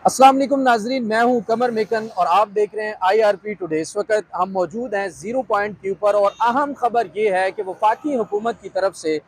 अस्सलाम वालेकुम नाजरीन, मैं हूं कमर मेकन और आप देख रहे हैं IRP टुडे। इस वक्त हम मौजूद हैं ज़ीरो पॉइंट के ऊपर और अहम खबर ये है कि वफाकी हुकूमत की तरफ से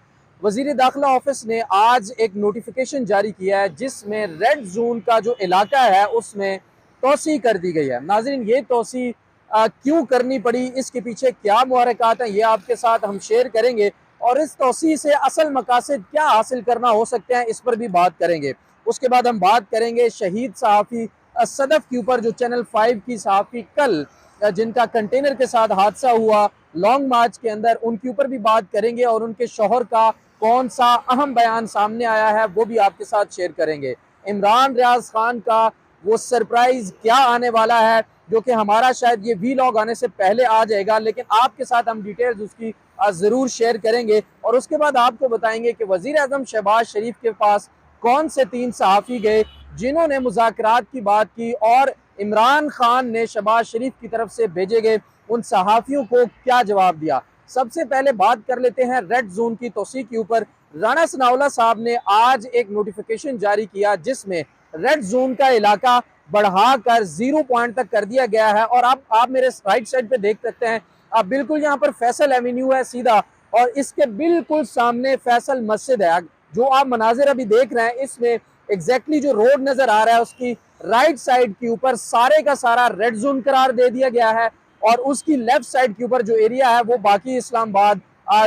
वज़ीर दाखिला ऑफिस ने आज एक नोटिफिकेशन जारी किया है जिसमें रेड जोन का जो इलाका है उसमें तोसी कर दी गई है। नाजरीन, ये तोसी क्यों करनी पड़ी, इसके पीछे क्या मुहरक़ात हैं, ये आपके साथ हम शेयर करेंगे और इस तोसी से असल मकासद क्या हासिल करना हो सकते हैं, इस पर भी बात करेंगे। उसके बाद हम बात करेंगे शहीद सहाफ़ी सदफ के ऊपर, जो चैनल 5 की सहाफ़ी कल जिनका कंटेनर के साथ हादसा हुआ लॉन्ग मार्च के अंदर, उनके ऊपर भी बात करेंगे और उनके शौहर का कौन सा अहम बयान सामने आया है वो भी आपके साथ शेयर करेंगे। इमरान रियाज खान का वो सरप्राइज क्या आने वाला है, जो कि हमारा शायद ये वीलॉग आने से पहले आ जाएगा, लेकिन आपके साथ हम डिटेल्स उसकी ज़रूर शेयर करेंगे। और उसके बाद आपको बताएंगे कि वज़ीर आज़म शहबाज शरीफ के पास कौन से 3 सहाफ़ी गए जिन्होंने मुज़ाकरात की बात की और इमरान खान ने शहबाज शरीफ की तरफ से भेजे गए उन सहाफ़ियों को क्या जवाब दिया। सबसे पहले बात कर लेते हैं रेड जोन की तोसी के ऊपर। राणा सनाउल्लाह साहब ने आज एक नोटिफिकेशन जारी किया जिसमें रेड जोन का इलाका बढ़ाकर 0 पॉइंट तक कर दिया गया है। और अब आप मेरे राइट साइड पे देख सकते हैं, अब बिल्कुल यहाँ पर फैसल एवेन्यू है सीधा और इसके बिल्कुल सामने फैसल मस्जिद है। जो आप मनाजिर अभी देख रहे हैं इसमें एग्जैक्टली जो रोड नजर आ रहा है उसकी राइट साइड के ऊपर सारे का सारा रेड जोन करार दे दिया गया है और उसकी लेफ्ट साइड के ऊपर जो एरिया है वो बाकी इस्लामाबाद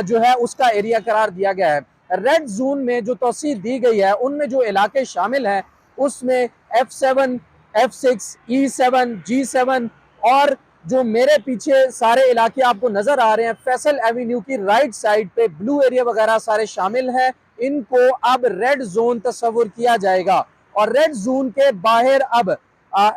जो है उसका एरिया करार दिया गया है। रेड जोन में जो तोसी दी गई है उनमें जो इलाके शामिल हैं उसमें F7, F6, E7, G7 और जो मेरे पीछे सारे इलाके आपको नजर आ रहे हैं फैसल एवेन्यू की राइट साइड पे ब्लू एरिया वगैरह सारे शामिल हैं। इनको अब रेड जोन तस्वुर किया जाएगा और रेड जोन के बाहर अब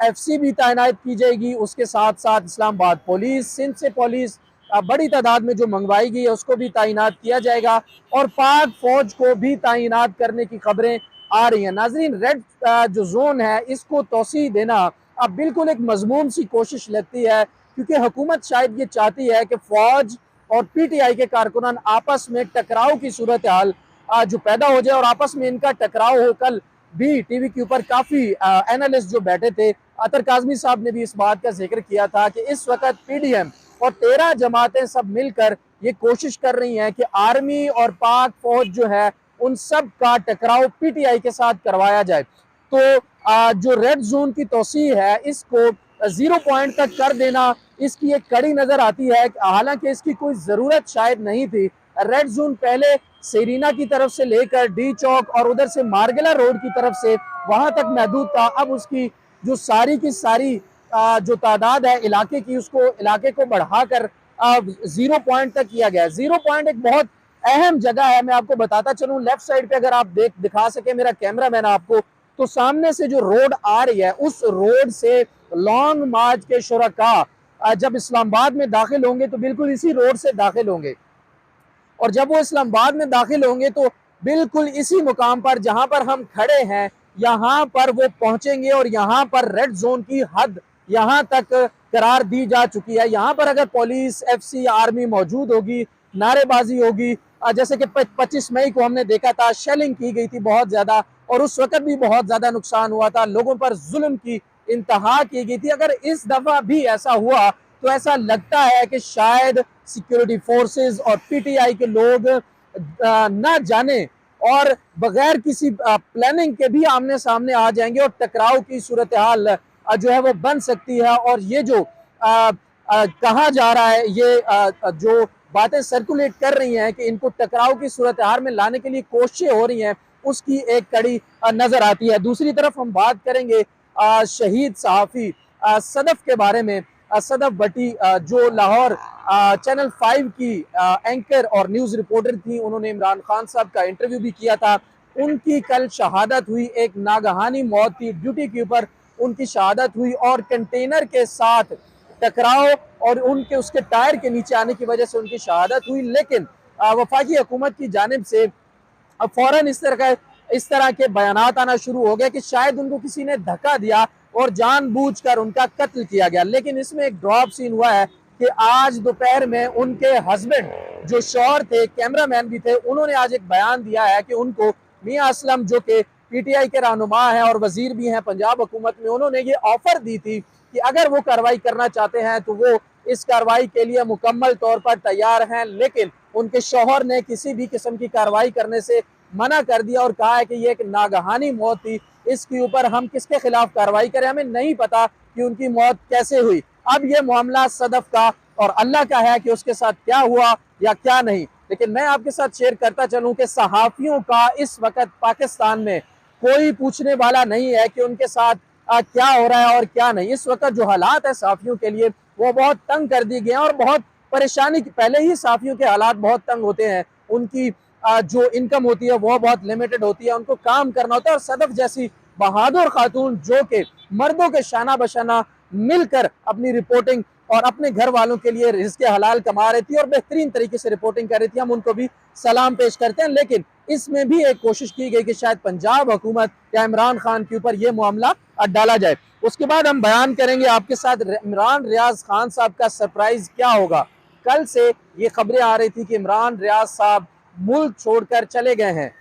FC भी तैनात की जाएगी। उसके साथ साथ इस्लामाबाद पुलिस, सिंध से पुलिस बड़ी तादाद में जो मंगवाई गई है उसको भी तैनात किया जाएगा और पाक फौज को भी तैनात करने की खबरें आ रही हैं। नाजरीन, रेड जो जोन है इसको तोसी देना अब बिल्कुल एक मजमून सी कोशिश लगती है, क्योंकि हुकूमत शायद ये चाहती है कि फौज और PTI के कारकुनान आपस में टकराव की सूरत हाल जो पैदा हो जाए और आपस में इनका टकराव हो। कल भी टीवी के ऊपर काफी एनालिस्ट जो बैठे थे, अतर काजमी साहब ने भी इस बात का जिक्र किया था कि इस वक्त PDM और 13 जमातें सब मिलकर ये कोशिश कर रही हैं कि आर्मी और पाक फौज जो है उन सब का टकराव PTI के साथ करवाया जाए। तो जो रेड जोन की तोसी है इसको 0 पॉइंट तक कर देना, इसकी एक कड़ी नजर आती है। हालांकि इसकी कोई जरूरत शायद नहीं थी। रेड जोन पहले सेरीना की तरफ से लेकर डी चौक और उधर से मार्गला रोड की तरफ से वहां तक महदूद था। अब उसकी जो सारी की सारी जो तादाद है इलाके की, उसको इलाके को बढ़ाकर 0 पॉइंट तक किया गया। 0 पॉइंट एक बहुत अहम जगह है, मैं आपको बताता चलूं। लेफ्ट साइड पे अगर आप दिखा सके मेरा कैमरा मैन आपको, तो सामने से जो रोड आ रही है उस रोड से लॉन्ग मार्च के शुरका जब इस्लामाबाद में दाखिल होंगे तो बिल्कुल इसी रोड से दाखिल होंगे और जब वो इस्लामाबाद में दाखिल होंगे तो बिल्कुल इसी मुकाम पर जहां पर हम खड़े हैं यहाँ पर वो पहुंचेंगे और यहाँ पर रेड जोन की हद यहाँ तक करार दी जा चुकी है। यहाँ पर अगर पुलिस, FC, आर्मी मौजूद होगी, नारेबाजी होगी, जैसे कि 25 मई को हमने देखा था शेलिंग की गई थी बहुत ज्यादा और उस वक्त भी बहुत ज्यादा नुकसान हुआ था, लोगों पर जुल्म की इंतहा की गई थी। अगर इस दफा भी ऐसा हुआ तो ऐसा लगता है कि शायद सिक्योरिटी फोर्सेस और PTI के लोग ना जाने और बगैर किसी प्लानिंग के भी आमने सामने आ जाएंगे और टकराव की सूरत हाल जो है वो बन सकती है। और ये जो कहा जा रहा है, ये जो बातें सर्कुलेट कर रही हैं कि इनको टकराव की सूरत हाल में लाने के लिए कोशिशें हो रही हैं, उसकी एक कड़ी नजर आती है। दूसरी तरफ हम बात करेंगे शहीद सहाफ़ी सदफ के बारे में। सदफ भट्टी जो लाहौर चैनल 5 की एंकर और न्यूज रिपोर्टर थी, उन्होंने इमरान खान साहब का इंटरव्यू भी किया था। उनकी कल शहादत हुई, एक नागहानी मौत थी, ड्यूटी के ऊपर उनकी शहादत हुई और कंटेनर के साथ टकराव और उनके उसके टायर के नीचे आने की वजह से उनकी शहादत हुई। लेकिन वफाकी हुकूमत की जानिब से अब फौरन इस तरह के बयानात आना शुरू हो गए कि शायद उनको किसी ने धक्का दिया और जानबूझकर उनका कत्ल किया गया। लेकिन इसमें एक ड्रॉप सीन हुआ है कि आज दोपहर में उनके हस्बैंड जो शौहर थे, कैमरामैन भी थे, उन्होंने आज एक बयान दिया है कि उनको मियां असलम जो कि PTI के रहनुमा हैं और वजीर भी हैं पंजाब हुकूमत में, उन्होंने ये ऑफर दी थी कि अगर वो कार्रवाई करना चाहते हैं तो वो इस कार्रवाई के लिए मुकम्मल तौर पर तैयार हैं, लेकिन उनके शौहर ने किसी भी किस्म की कार्रवाई करने से मना कर दिया और कहा है कि ये एक नागहानी मौत थी, इसके ऊपर हम किसके खिलाफ कार्रवाई करें, हमें नहीं पता कि उनकी मौत कैसे हुई। अब ये मामला सदफ का और अल्लाह का है कि उसके साथ क्या हुआ या क्या नहीं। लेकिन मैं आपके साथ शेयर करता चलूं कि सहाफ़ियों का इस वक्त पाकिस्तान में कोई पूछने वाला नहीं है कि उनके साथ क्या हो रहा है और क्या नहीं। इस वक्त जो हालात है सहाफ़ियों के लिए वो बहुत तंग कर दिए गए हैं और बहुत परेशानी की, पहले ही सहाफ़ियों के हालात बहुत तंग होते हैं, उनकी जो इनकम होती है वो बहुत लिमिटेड होती है, उनको काम करना होता है। और सदफ जैसी बहादुर खातून जो कि मर्दों के शाना बशाना मिलकर अपनी रिपोर्टिंग और अपने घर वालों के लिए रिज़्क़ हलाल कमा रही थी और बेहतरीन तरीके से रिपोर्टिंग कर रही थी, हम उनको भी सलाम पेश करते हैं। लेकिन इसमें भी एक कोशिश की गई कि शायद पंजाब हुकूमत या इमरान खान के ऊपर यह मामला डाला जाए। उसके बाद हम बयान करेंगे आपके साथ इमरान रियाज खान साहब का सरप्राइज क्या होगा। कल से ये खबरें आ रही थी कि इमरान रियाज साहब मुल्क छोड़कर चले गए हैं,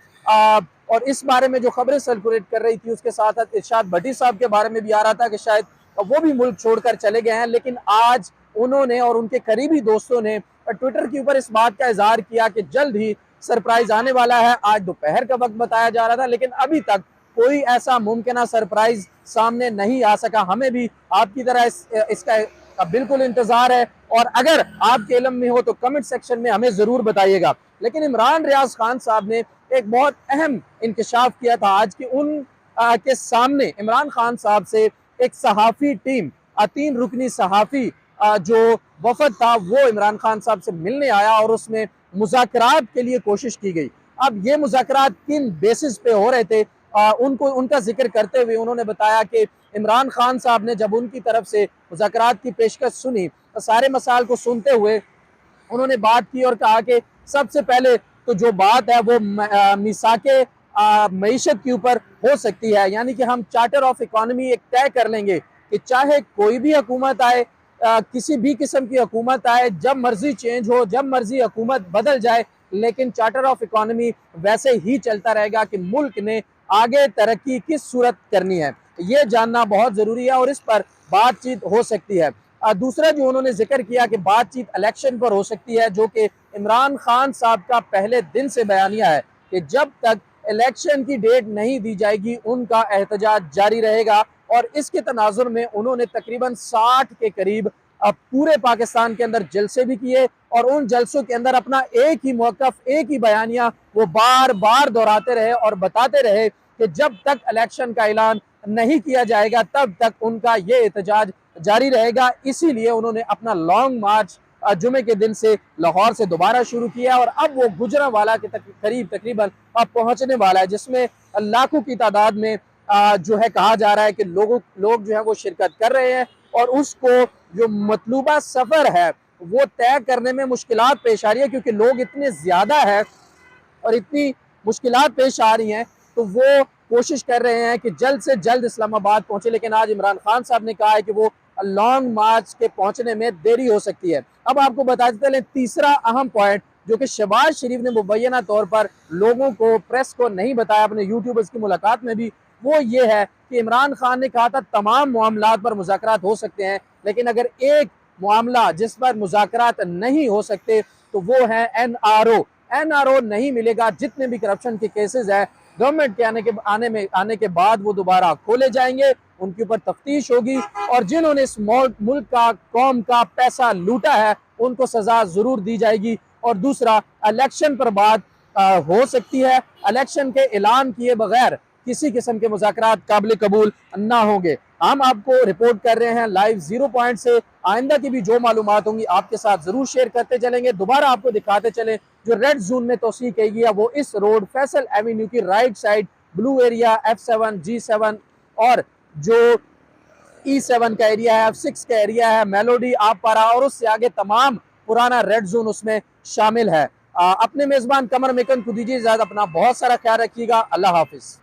और इस बारे में जो खबरें सर्कुलेट कर रही थी उसके साथ साथ इरशाद भट्टी साहब के बारे में भी आ रहा था कि शायद वो भी मुल्क छोड़कर चले गए हैं। लेकिन आज उन्होंने और उनके करीबी दोस्तों ने ट्विटर के ऊपर इस बात का इजहार किया कि जल्द ही सरप्राइज आने वाला है। आज दोपहर का वक्त बताया जा रहा था, लेकिन अभी तक कोई ऐसा मुमकिन सरप्राइज सामने नहीं आ सका। हमें भी आपकी तरह इसका बिल्कुल इंतजार है, और अगर आपके इल्म में हो तो कमेंट सेक्शन में हमें जरूर बताइएगा। लेकिन इमरान रियाज खान साहब ने एक बहुत अहम इंकशाफ किया था आज कि उन के सामने इमरान खान साहब से एक सहाफ़ी टीम, 3 रुकनी सहाफ़ी जो वफद था वो इमरान खान साहब से मिलने आया और उसमें मुज़ाकरात के लिए कोशिश की गई। अब ये मुज़ाकरात किन बेसिस पे हो रहे थे, उनका जिक्र करते हुए उन्होंने बताया कि इमरान खान साहब ने जब उनकी तरफ से मुज़ाकरात की पेशकश सुनी तो सारे मसाइल को सुनते हुए उन्होंने बात की और कहा कि सबसे पहले तो जो बात है वो मिसाके मईशत के ऊपर हो सकती है, यानी कि हम चार्टर ऑफ इकोनॉमी एक तय कर लेंगे कि चाहे कोई भी हुकूमत आए, किसी भी किस्म की हुकूमत आए, जब मर्जी चेंज हो, जब मर्जी हुकूमत बदल जाए, लेकिन चार्टर ऑफ इकोनॉमी वैसे ही चलता रहेगा कि मुल्क ने आगे तरक्की किस सूरत करनी है, ये जानना बहुत ज़रूरी है और इस पर बातचीत हो सकती है। दूसरा जो उन्होंने जिक्र किया कि बातचीत इलेक्शन पर हो सकती है, जो कि इमरान खान साहब का पहले दिन से बयानिया है कि जब तक इलेक्शन की डेट नहीं दी जाएगी उनका एहतजाज जारी रहेगा। और इसके तनाजुर में उन्होंने तकरीबन 60 के करीब पूरे पाकिस्तान के अंदर जलसे भी किए और उन जलसों के अंदर अपना एक ही मौक़िफ़, एक ही बयानिया वो बार बार दोहराते रहे और बताते रहे कि जब तक इलेक्शन का ऐलान नहीं किया जाएगा तब तक उनका ये एहतजाज जारी रहेगा। इसीलिए उन्होंने अपना लॉन्ग मार्च जुमे के दिन से लाहौर से दोबारा शुरू किया और अब वो गुजरांवाला के करीब तकरीबन अब पहुंचने वाला है, जिसमें लाखों की तादाद में जो है कहा जा रहा है कि लोग जो है वो शिरकत कर रहे हैं और उसको जो मतलूबा सफ़र है वो तय करने में मुश्किलात पेश आ रही है, क्योंकि लोग इतने ज़्यादा है और इतनी मुश्किलात पेश आ रही हैं, तो वो कोशिश कर रहे हैं कि जल्द से जल्द इस्लामाबाद पहुंचे। लेकिन आज इमरान खान साहब ने कहा है कि वो लॉन्ग मार्च के पहुंचने में देरी हो सकती है। अब आपको बताते चलें तीसरा अहम पॉइंट जो कि शहबाज शरीफ ने मुबैना तौर पर लोगों को, प्रेस को नहीं बताया अपने यूट्यूबर्स की मुलाकात में भी, वो ये है कि इमरान खान ने कहा था तमाम मामलात पर मुज़ाकरात हो सकते हैं, लेकिन अगर एक मामला जिस पर मुज़ाकरात नहीं हो सकते तो वो है NRO नहीं मिलेगा। जितने भी करप्शन के केसेस है गवर्नमेंट के आने के बाद वो दोबारा खोले जाएंगे, उनके ऊपर तफ्तीश होगी और जिन्होंने इस मुल्क का, कौम का पैसा लूटा है उनको सजा जरूर दी जाएगी। और दूसरा, इलेक्शन पर बात हो सकती है, इलेक्शन के ऐलान किए बगैर किसी किस्म के मुज़ाकरात काबिल कबूल ना होंगे। हम आपको रिपोर्ट कर रहे हैं लाइव 0 पॉइंट से। आइंदा की भी जो मालूमात होंगी आपके साथ जरूर शेयर करते चलेंगे। दोबारा आपको दिखाते चलें जो रेड जोन में तोसी की गई है वो इस रोड फैसल एवेन्यू की right side blue area F7 G7 और जो E7 का एरिया है, F6 का एरिया है, मेलोडी आप पारा और उससे आगे तमाम पुराना रेड जोन उसमें शामिल है। अपने मेजबान कमर मेकन को दीजिए इजाजत, अपना बहुत सारा ख्याल रखिएगा। अल्लाह हाफिज।